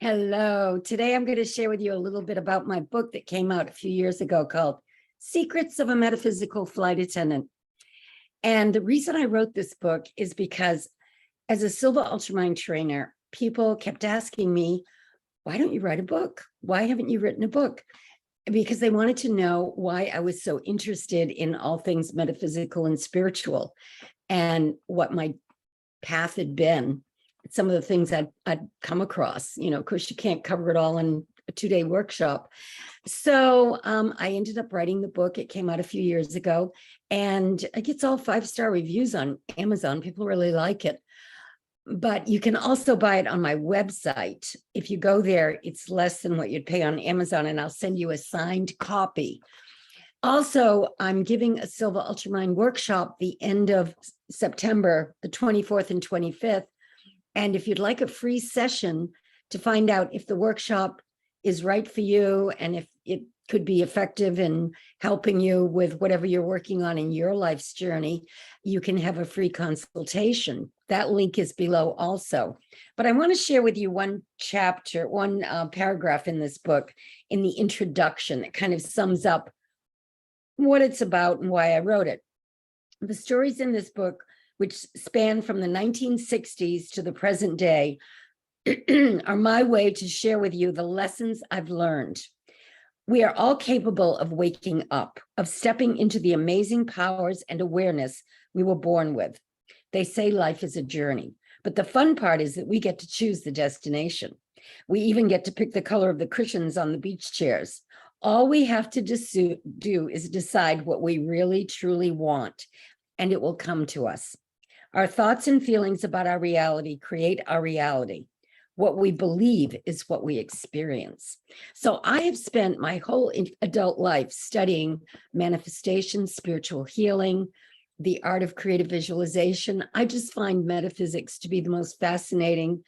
Hello. Today I'm going to share with you a little bit about my book that came out a few years ago called Secrets of a Metaphysical Flight Attendant. And the reason I wrote this book is because as a Silva Ultramind trainer, people kept asking me, why don't you write a book? Why haven't you written a book? Because they wanted to know why I was so interested in all things metaphysical and spiritual and what my path had been. Some of the things I'd come across, of course, you can't cover it all in a 2-day workshop. So I ended up writing the book. It came out a few years ago, and it gets all 5-star reviews on Amazon. People really like it. But you can also buy it on my website. If you go there, it's less than what you'd pay on Amazon, and I'll send you a signed copy. Also, I'm giving a Silva Ultramind workshop the end of September, the 24th and 25th. And if you'd like a free session to find out if the workshop is right for you and if it could be effective in helping you with whatever you're working on in your life's journey, you can have a free consultation. That link is below also. But I want to share with you one paragraph in this book in the introduction that kind of sums up what it's about and why I wrote it. The stories in this book, which span from the 1960s to the present day, are my way to share with you the lessons I've learned. We are all capable of waking up, of stepping into the amazing powers and awareness we were born with. They say life is a journey, but the fun part is that we get to choose the destination. We even get to pick the color of the cushions on the beach chairs. All we have to do is decide what we really, truly want, and it will come to us. Our thoughts and feelings about our reality create our reality. What we believe is what we experience. So I have spent my whole adult life studying manifestation, spiritual healing, the art of creative visualization. I just find metaphysics to be the most fascinating,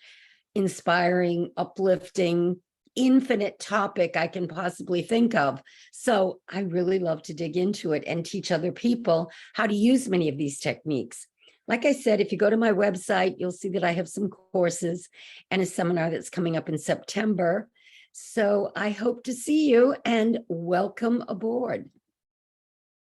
inspiring, uplifting, infinite topic I can possibly think of. So I really love to dig into it and teach other people how to use many of these techniques. Like I said, if you go to my website, you'll see that I have some courses and a seminar that's coming up in September. So I hope to see you and welcome aboard.